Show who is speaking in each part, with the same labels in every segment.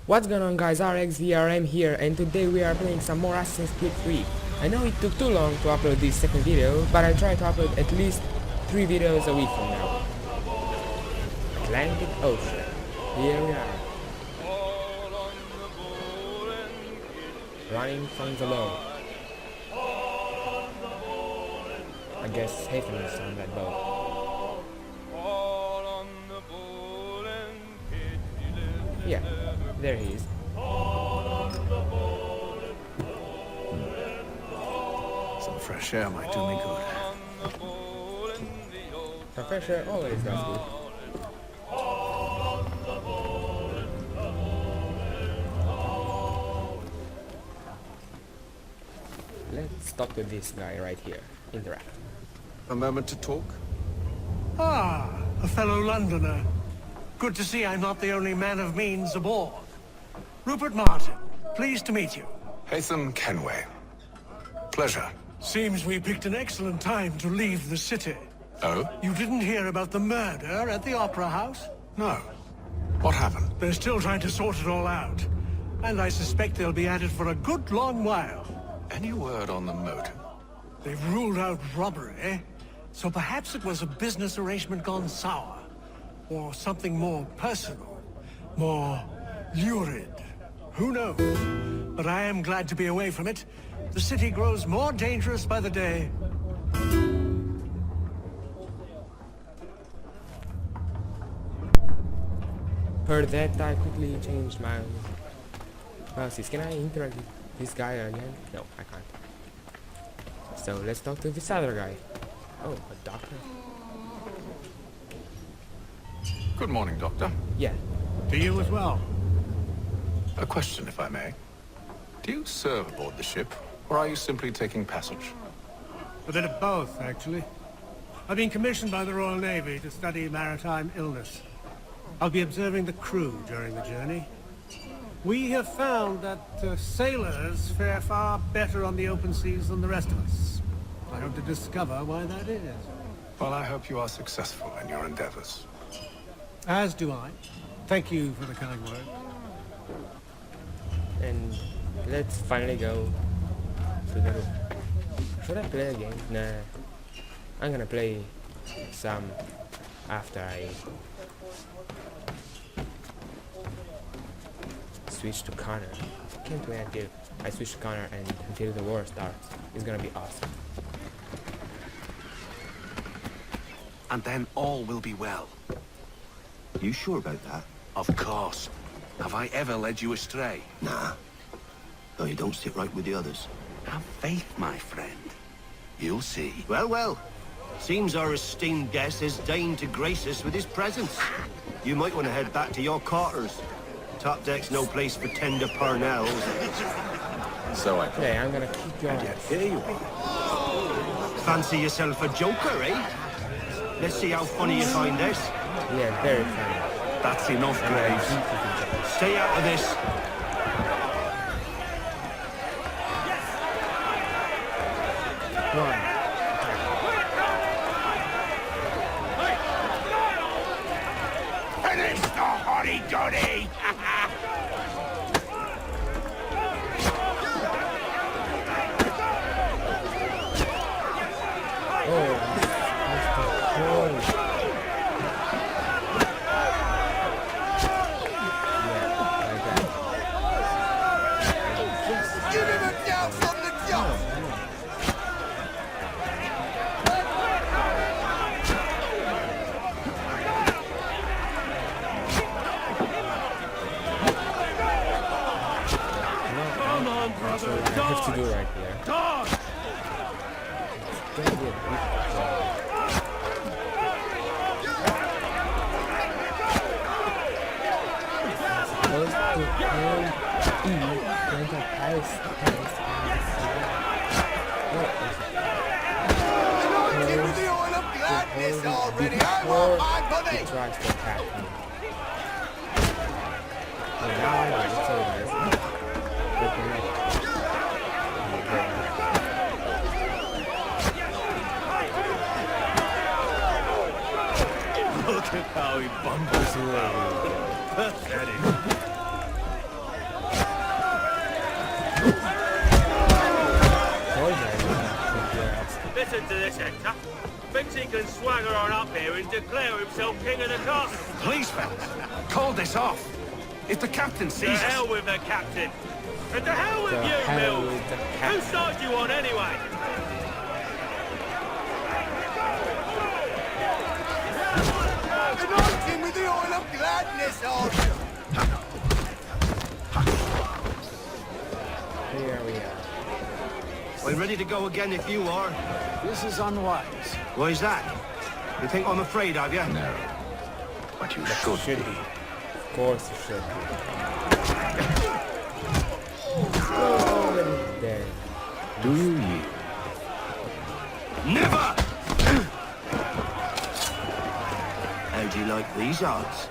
Speaker 1: What's going on guys, RXVRM here, and today we are playing some more Assassin's Creed 3. I know it took too long to upload this second video, but I'll try to upload at least 3 videos a week from now. Atlantic Ocean. Here we are. Running from the law. I guess Haytham is on that boat. Yeah, there he is.
Speaker 2: Some fresh air might do me good.
Speaker 1: Some fresh air always does good. Let's talk to this guy right here. Interact.
Speaker 2: A moment to talk?
Speaker 3: Ah, a fellow Londoner. Good to see I'm not the only man of means aboard. Rupert Martin, pleased to meet you.
Speaker 2: Haytham Kenway. Pleasure.
Speaker 3: Seems we picked an excellent time to leave the city.
Speaker 2: Oh?
Speaker 3: You didn't hear about the murder at the Opera House?
Speaker 2: No. What happened?
Speaker 3: They're still trying to sort it all out. And I suspect they'll be at it for a good long while.
Speaker 2: Any word on the motive?
Speaker 3: They've ruled out robbery, so perhaps it was a business arrangement gone sour. Or something more personal, more lurid. Who knows? But I am glad to be away from it. The city grows more dangerous by the day.
Speaker 1: Heard that, I quickly changed my mouse. Can I interact with this guy again? No, I can't. So let's talk to this other guy. Oh, a doctor?
Speaker 2: Good morning, Doctor.
Speaker 1: Yeah.
Speaker 3: To you as well.
Speaker 2: A question, if I may. Do you serve aboard the ship, or are you simply taking passage?
Speaker 3: A bit of both, actually. I've been commissioned by the Royal Navy to study maritime illness. I'll be observing the crew during the journey. We have found that sailors fare far better on the open seas than the rest of us. I hope to discover why that is.
Speaker 2: Well, I hope you are successful in your endeavors.
Speaker 3: As do I. Thank you for the kind word.
Speaker 1: And let's finally go to the room. Should I play a game? Nah. I'm gonna play some after I switch to Connor. Can't wait until I switch to Connor and until the war starts. It's gonna be awesome.
Speaker 4: And then all will be well.
Speaker 5: You sure about that?
Speaker 4: Of course. Have I ever led you astray?
Speaker 5: Nah. No, you don't sit right with the others.
Speaker 4: Have faith, my friend. You'll see.
Speaker 5: Well, well. Seems our esteemed guest has deigned to grace us with his presence. You might want to head back to your quarters. Top deck's no place for tender parnells.
Speaker 2: So I
Speaker 1: Okay, I'm gonna kick your ass.
Speaker 5: Here you are. Fancy yourself a joker, eh? Let's see how funny you find this.
Speaker 1: Yeah, very funny.
Speaker 4: That's enough, Graves.
Speaker 5: Stay out of this.
Speaker 1: Come on.
Speaker 4: Finish the hotty-toddy!
Speaker 1: Oh, Mr. Cole.
Speaker 4: Give him a down from the top!
Speaker 3: Come on,
Speaker 1: That's
Speaker 3: brother,
Speaker 1: what I have to do right there.
Speaker 3: Dodge!
Speaker 1: It's gonna be a big job. Supposed to hold E when the Paris
Speaker 4: Give me the oil of gladness already! I want my money!
Speaker 1: he tries to attack me. And now I know it's over. Open it.
Speaker 4: Look at how he bumbles around. Pathetic.
Speaker 6: Listen to this, Hector. Thinks he can swagger on up here and declare himself king of the castle.
Speaker 2: Please, fellas, call this off. If the captain
Speaker 6: To
Speaker 2: sees us...
Speaker 6: hell with the captain. And to hell with
Speaker 1: To
Speaker 6: you,
Speaker 1: hell
Speaker 6: Mills.
Speaker 1: with the
Speaker 6: Who
Speaker 1: captain.
Speaker 6: started you on anyway?
Speaker 4: Anointing with the oil of gladness, Arthur.
Speaker 1: Here we are.
Speaker 5: We're ready to go again if you are.
Speaker 7: This is unwise.
Speaker 5: Why's that? You think I'm afraid of you?
Speaker 2: No. But you
Speaker 1: Should
Speaker 2: should
Speaker 1: be.
Speaker 2: be.
Speaker 1: Of course you should be. So many dead.
Speaker 2: Do you yield?
Speaker 5: Never! How do you like these odds?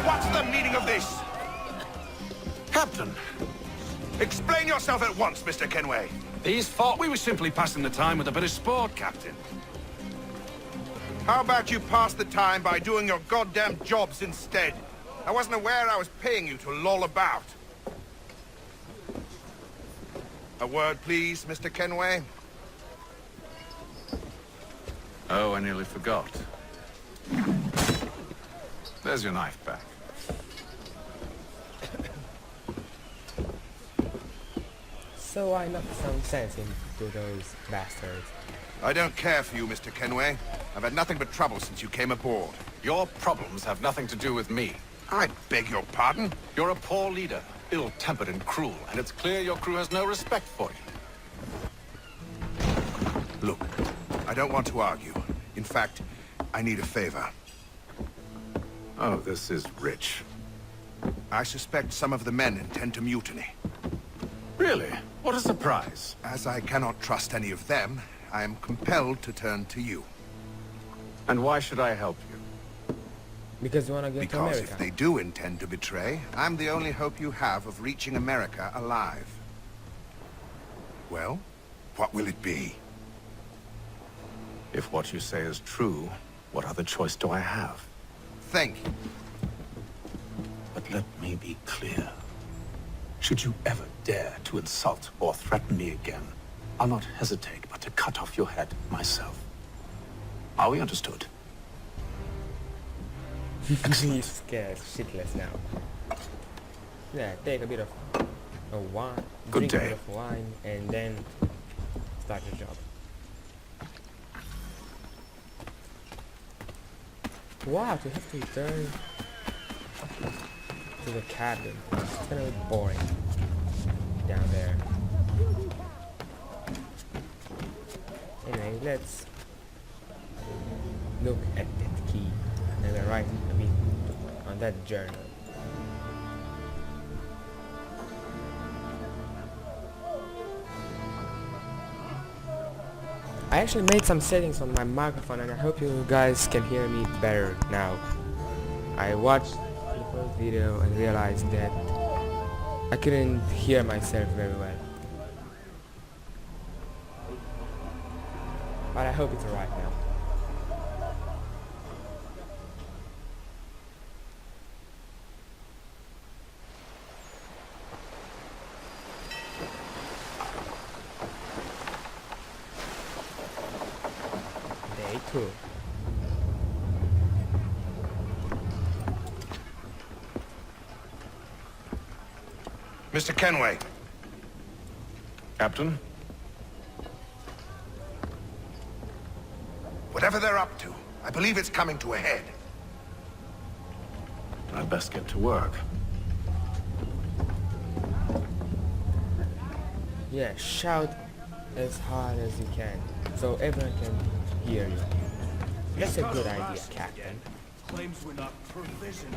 Speaker 4: What's the meaning of this?
Speaker 2: Captain,
Speaker 4: Explain yourself at once, Mr. Kenway.
Speaker 2: these thought we were simply passing the time with a bit of sport, Captain.
Speaker 4: How about you pass the time by doing your goddamn jobs instead? I wasn't aware I was paying you to loll about. A word, please, Mr. Kenway.
Speaker 2: Oh, I nearly forgot. There's your knife back.
Speaker 1: So I knocked some sense into those bastards.
Speaker 4: I don't care for you, Mr. Kenway. I've had nothing but trouble since you came aboard.
Speaker 2: Your problems have nothing to do with me.
Speaker 4: I beg your pardon?
Speaker 2: You're a poor leader, ill-tempered and cruel, and it's clear your crew has no respect for you.
Speaker 4: Look, I don't want to argue. In fact, I need a favor.
Speaker 2: Oh, this is rich.
Speaker 4: I suspect some of the men intend to mutiny.
Speaker 2: Really? What a surprise.
Speaker 4: As I cannot trust any of them, I am compelled to turn to you.
Speaker 2: And why should I help you?
Speaker 1: Because you wanna get to
Speaker 4: Because
Speaker 1: America.
Speaker 4: if they do intend to betray, I'm the only hope you have of reaching America alive. Well, what will it be?
Speaker 2: If what you say is true, what other choice do I have?
Speaker 4: Thank you.
Speaker 7: But let me be clear. Should you ever dare to insult or threaten me again, I'll not hesitate but to cut off your head myself. Are we understood?
Speaker 1: He's scared shitless now. Yeah, take a bit of wine,
Speaker 2: Good
Speaker 1: drink a
Speaker 2: day.
Speaker 1: bit of wine, and then start your job. Wow, to have to return to the cabin. It's kind of boring down there. Anyway, let's look at that key and then write a bit on that journal. I actually made some settings on my microphone and I hope you guys can hear me better now. I watched the first video and realized that I couldn't hear myself very well. But I hope it's alright now. Day 2.
Speaker 4: Mr. Kenway,
Speaker 2: Captain?
Speaker 4: whatever they're up to, I believe it's coming to a head.
Speaker 7: I'd best get to work.
Speaker 1: Yeah, shout as hard as you can so everyone can hear you. That's a good idea, Captain.
Speaker 6: Claims we're not provisioned.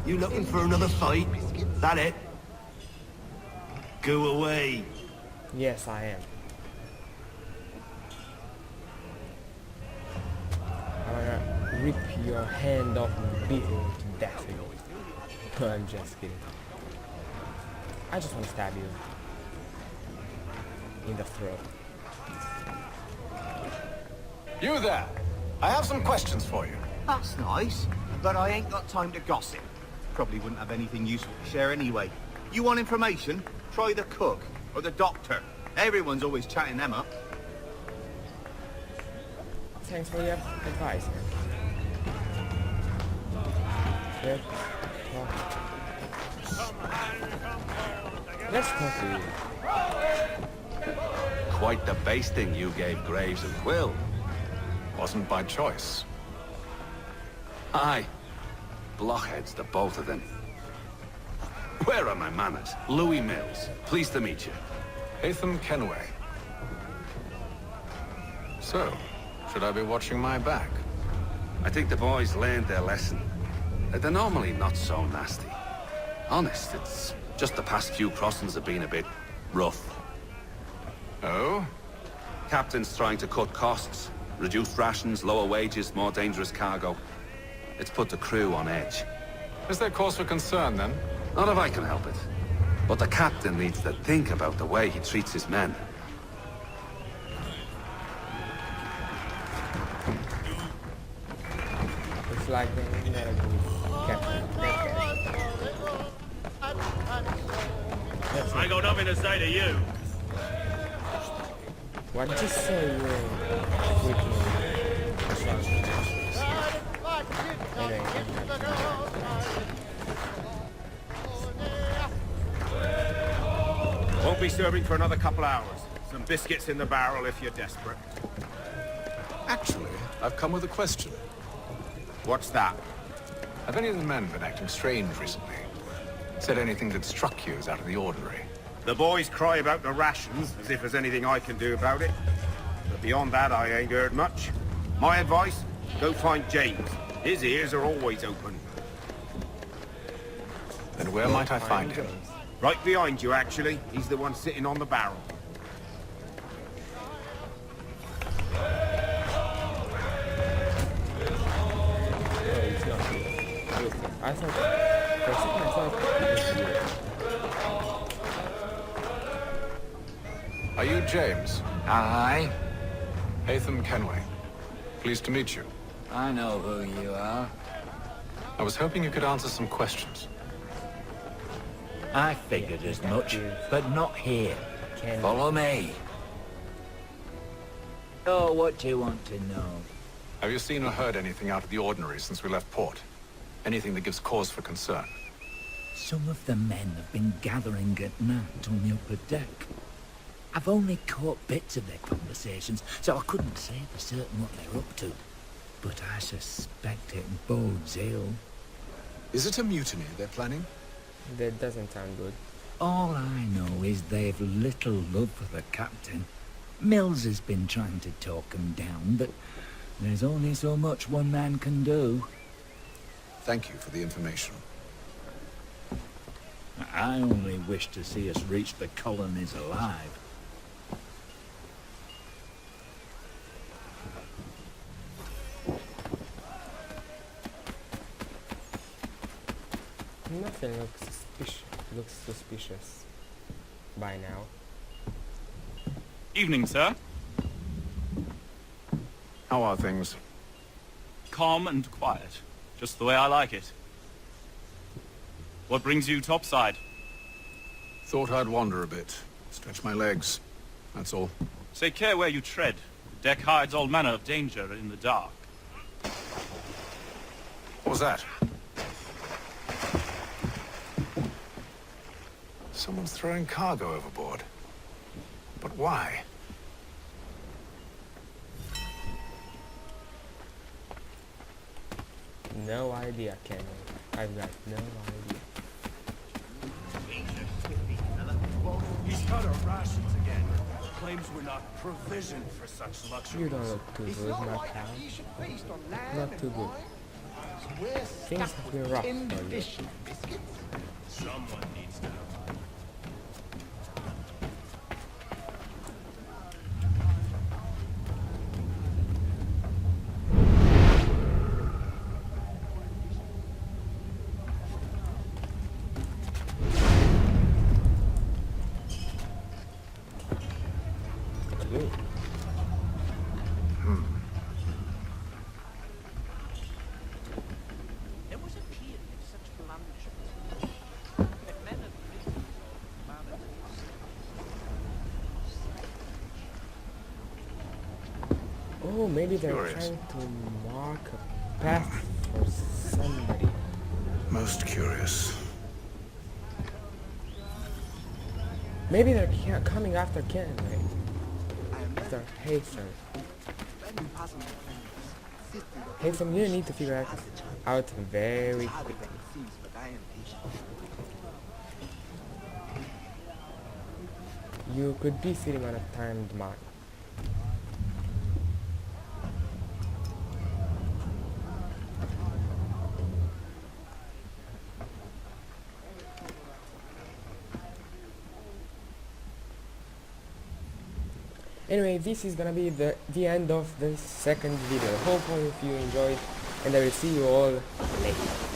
Speaker 5: You looking for another fight? That it? Go away.
Speaker 1: Yes, I am. I wanna rip your hand off and beat you to death. No, I'm just kidding. I just want to stab you in the throat.
Speaker 2: You there. I have some questions for you.
Speaker 8: That's nice, but I ain't got time to gossip. Probably wouldn't have anything useful to share anyway. You want information? Try the cook or the doctor. Everyone's always chatting them up.
Speaker 1: Thanks for your advice, man. Yep. Well, let's talk to you.
Speaker 9: Quite the basting you gave Graves and Quill.
Speaker 2: Wasn't by choice.
Speaker 9: Aye. Blockheads, the both of them. Where are my manners? Louis Mills. Pleased to meet you.
Speaker 2: Hatham Kenway. So, should I be watching my back?
Speaker 9: I think the boys learned their lesson. They're normally not so nasty. Honest, it's just the past few crossings have been a bit rough.
Speaker 2: Oh?
Speaker 9: Captain's trying to cut costs. Reduced rations, lower wages, more dangerous cargo. It's put the crew on edge.
Speaker 2: Is there cause for concern, then?
Speaker 9: Not if I can help it. But the captain needs to think about the way he treats his men.
Speaker 1: It's like they're not a good captain.
Speaker 6: I ain't got nothing to say to you.
Speaker 1: What did you say you
Speaker 4: Won't be serving for another couple hours. Some biscuits in the barrel if you're desperate.
Speaker 2: Actually, I've come with a question.
Speaker 4: What's that?
Speaker 2: Have any of the men been acting strange recently? Said anything that struck you as out of the ordinary?
Speaker 4: The boys cry about the rations, as if there's anything I can do about it. But beyond that, I ain't heard much. My advice? Go find James. His ears are always open.
Speaker 2: Then where might I find him?
Speaker 4: Right behind you, actually. He's the one sitting on the barrel.
Speaker 1: I thought, for a second I thought it was you.
Speaker 2: Are you James?
Speaker 10: Aye,
Speaker 2: Hatham Kenway. Pleased to meet you.
Speaker 10: I know who you are.
Speaker 2: I was hoping you could answer some questions.
Speaker 10: I figured as much, but not here. Follow me. Oh, what do you want to know?
Speaker 2: Have you seen or heard anything out of the ordinary since we left port? Anything that gives cause for concern?
Speaker 10: Some of the men have been gathering at night on the upper deck. I've only caught bits of their conversations, so I couldn't say for certain what they're up to. But I suspect it bodes ill.
Speaker 7: Is it a mutiny they're planning?
Speaker 1: That doesn't sound good.
Speaker 10: All I know is they've little love for the captain. Mills has been trying to talk him down, but there's only so much one man can do.
Speaker 7: Thank you for the information.
Speaker 10: I only wish to see us reach the colonies alive.
Speaker 1: Nothing looks suspicious by now.
Speaker 11: Evening, sir.
Speaker 2: How are things?
Speaker 11: Calm and quiet. Just the way I like it. What brings you topside?
Speaker 2: Thought I'd wander a bit. Stretch my legs. That's all.
Speaker 11: Take care where you tread. The deck hides all manner of danger in the dark.
Speaker 2: What was that? Someone's throwing cargo overboard. But why?
Speaker 1: No idea, Kenny. I've got no idea.
Speaker 6: He's cut our rations again. Claims we're not provisioned for such luxury.
Speaker 1: You don't look too good, my pal. Not too good. Things have been rough for you.
Speaker 6: Someone needs to know.
Speaker 1: Oh, maybe they're
Speaker 2: Curious.
Speaker 1: trying to mark a path for somebody.
Speaker 2: Most curious.
Speaker 1: Maybe they're coming after Ken, right? After Haytham. Haytham, you need to figure it out very quickly. You could be sitting on a timed mine. Anyway, this is gonna be the end of the second video. Hopefully if you enjoyed, and I will see you all later.